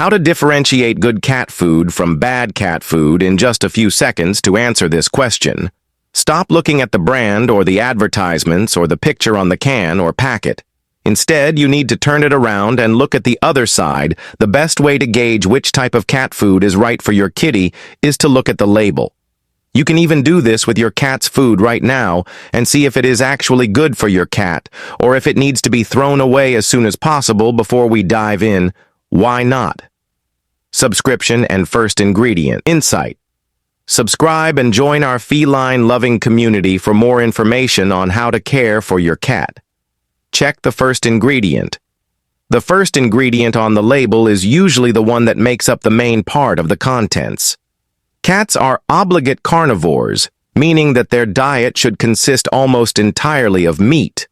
How to differentiate good cat food from bad cat food in just a few seconds to answer this question. Stop looking at the brand or the advertisements or the picture on the can or packet. Instead, you need to turn it around and look at the other side. The best way to gauge which type of cat food is right for your kitty is to look at the label. You can even do this with your cat's food right now and see if it is actually good for your cat or if it needs to be thrown away as soon as possible before we dive in. Why not? Subscription and first ingredient. Insight. Subscribe and join our feline-loving community for more information on how to care for your cat. Check the first ingredient. The first ingredient on the label is usually the one that makes up the main part of the contents. Cats are obligate carnivores, meaning that their diet should consist almost entirely of meat.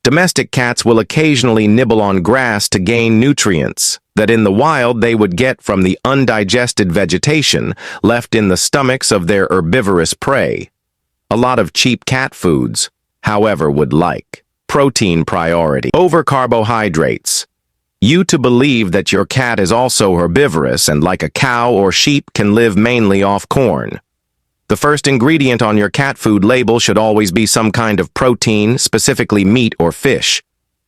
Domestic cats will occasionally nibble on grass to gain nutrients that in the wild they would get from the undigested vegetation left in the stomachs of their herbivorous prey. A lot of cheap cat foods, however, would like protein priority over carbohydrates. You to believe that your cat is also herbivorous and like a cow or sheep can live mainly off corn. The first ingredient on your cat food label should always be some kind of protein, specifically meat or fish.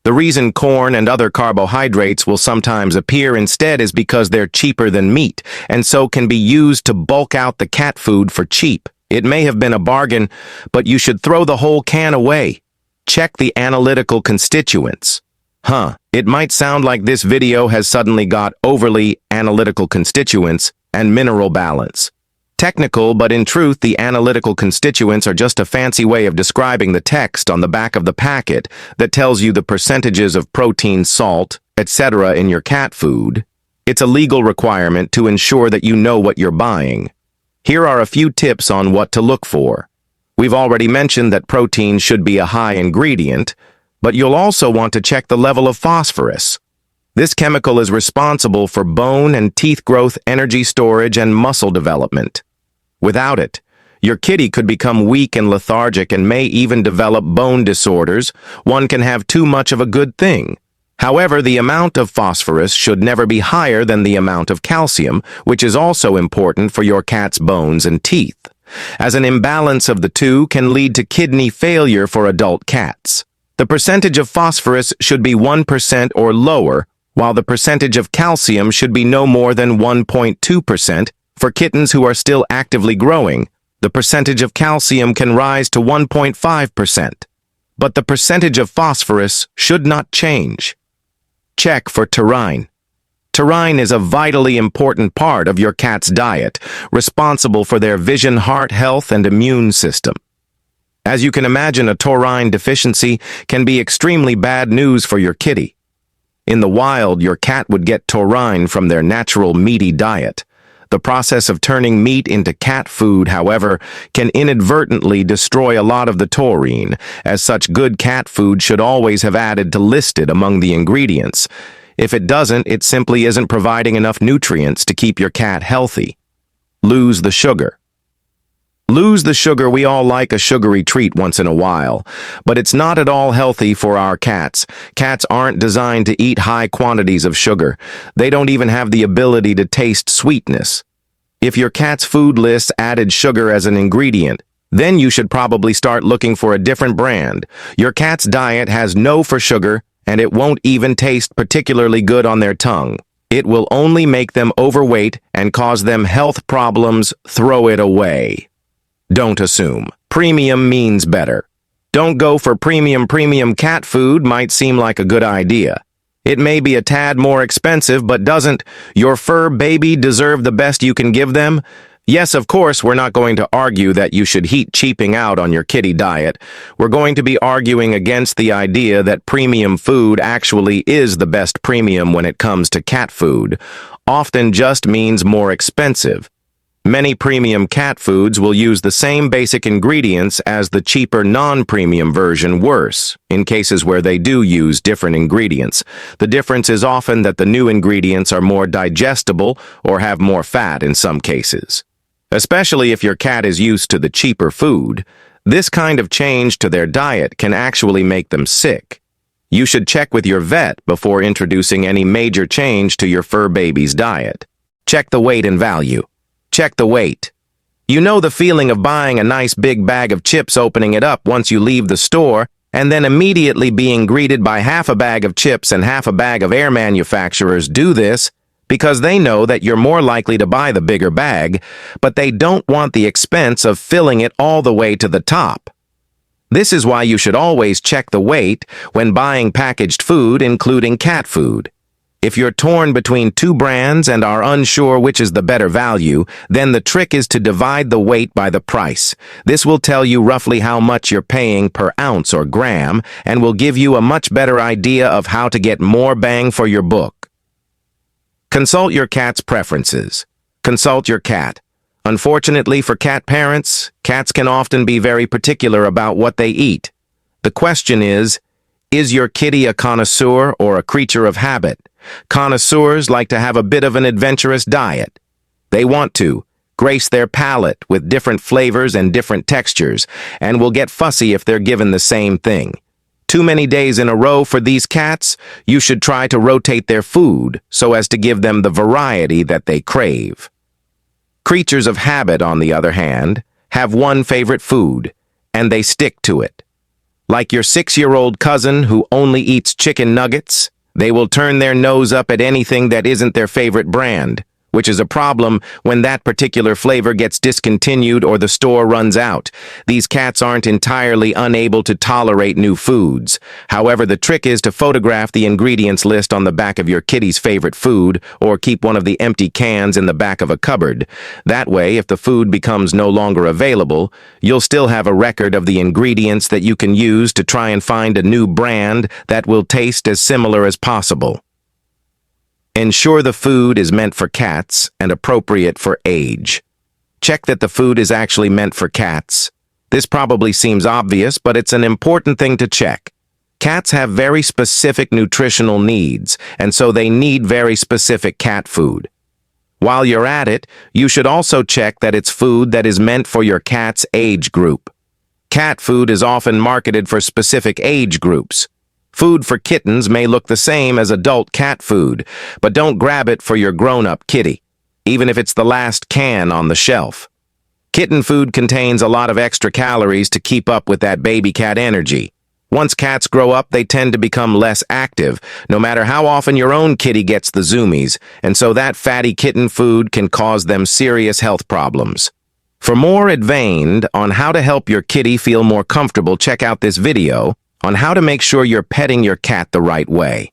The reason corn and other carbohydrates will sometimes appear instead is because they're cheaper than meat, and so can be used to bulk out the cat food for cheap. It may have been a bargain, but you should throw the whole can away. Check the analytical constituents. It might sound like this video has suddenly got overly analytical constituents and mineral balance. Technical, but in truth, the analytical constituents are just a fancy way of describing the text on the back of the packet that tells you the percentages of protein, salt, etc. in your cat food. It's a legal requirement to ensure that you know what you're buying. Here are a few tips on what to look for. We've already mentioned that protein should be a high ingredient, but you'll also want to check the level of phosphorus. This chemical is responsible for bone and teeth growth, energy storage, and muscle development. Without it, your kitty could become weak and lethargic and may even develop bone disorders. One can have too much of a good thing. However, the amount of phosphorus should never be higher than the amount of calcium, which is also important for your cat's bones and teeth, as an imbalance of the two can lead to kidney failure for adult cats. The percentage of phosphorus should be 1% or lower, while the percentage of calcium should be no more than 1.2%. For kittens who are still actively growing, the percentage of calcium can rise to 1.5%. But the percentage of phosphorus should not change. Check for taurine. Taurine is a vitally important part of your cat's diet, responsible for their vision, heart health, and immune system. As you can imagine, a taurine deficiency can be extremely bad news for your kitty. In the wild, your cat would get taurine from their natural meaty diet. The process of turning meat into cat food, however, can inadvertently destroy a lot of the taurine. As such, good cat food should always have added to listed among the ingredients. If it doesn't, it simply isn't providing enough nutrients to keep your cat healthy. Lose the sugar. Lose the sugar. We all like a sugary treat once in a while, but it's not at all healthy for our cats. Cats aren't designed to eat high quantities of sugar. They don't even have the ability to taste sweetness. If your cat's food list added sugar as an ingredient, then you should probably start looking for a different brand. Your cat's diet has no for sugar, and it won't even taste particularly good on their tongue. It will only make them overweight and cause them health problems. Throw it away. Don't assume premium means better. Don't go for premium. Premium cat food might seem like a good idea. It may be a tad more expensive, but doesn't your fur baby deserve the best you can give them? Yes, of course, we're not going to argue that you should heap cheaping out on your kitty diet. We're going to be arguing against the idea that premium food actually is the best premium when it comes to cat food. Often just means more expensive. Many premium cat foods will use the same basic ingredients as the cheaper non-premium version. Worse, in cases where they do use different ingredients. The difference is often that the new ingredients are more digestible or have more fat in some cases. Especially if your cat is used to the cheaper food, this kind of change to their diet can actually make them sick. You should check with your vet before introducing any major change to your fur baby's diet. Check the weight and value. Check the weight. You know the feeling of buying a nice big bag of chips, opening it up once you leave the store, and then immediately being greeted by half a bag of chips and half a bag of air. Manufacturers do this because they know that you're more likely to buy the bigger bag, but they don't want the expense of filling it all the way to the top. This is why you should always check the weight when buying packaged food, including cat food. If you're torn between two brands and are unsure which is the better value, then the trick is to divide the weight by the price. This will tell you roughly how much you're paying per ounce or gram and will give you a much better idea of how to get more bang for your buck. Consult your cat's preferences. Consult your cat. Unfortunately for cat parents, cats can often be very particular about what they eat. The question is your kitty a connoisseur or a creature of habit? Connoisseurs like to have a bit of an adventurous diet. They want to grace their palate with different flavors and different textures, and will get fussy if they're given the same thing. Too many days in a row for these cats, you should try to rotate their food so as to give them the variety that they crave. Creatures of habit, on the other hand, have one favorite food, and they stick to it. Like your 6-year-old cousin who only eats chicken nuggets, they will turn their nose up at anything that isn't their favorite brand, which is a problem when that particular flavor gets discontinued or the store runs out. These cats aren't entirely unable to tolerate new foods. However, the trick is to photograph the ingredients list on the back of your kitty's favorite food, or keep one of the empty cans in the back of a cupboard. That way, if the food becomes no longer available, you'll still have a record of the ingredients that you can use to try and find a new brand that will taste as similar as possible. Ensure the food is meant for cats and appropriate for age. Check that the food is actually meant for cats. This probably seems obvious, but it's an important thing to check. Cats have very specific nutritional needs, and so they need very specific cat food. While you're at it, you should also check that it's food that is meant for your cat's age group. Cat food is often marketed for specific age groups. Food for kittens may look the same as adult cat food, but don't grab it for your grown-up kitty, even if it's the last can on the shelf. Kitten food contains a lot of extra calories to keep up with that baby cat energy. Once cats grow up, they tend to become less active, no matter how often your own kitty gets the zoomies, and so that fatty kitten food can cause them serious health problems. For more advantage on how to help your kitty feel more comfortable, check out this video on how to make sure you're petting your cat the right way.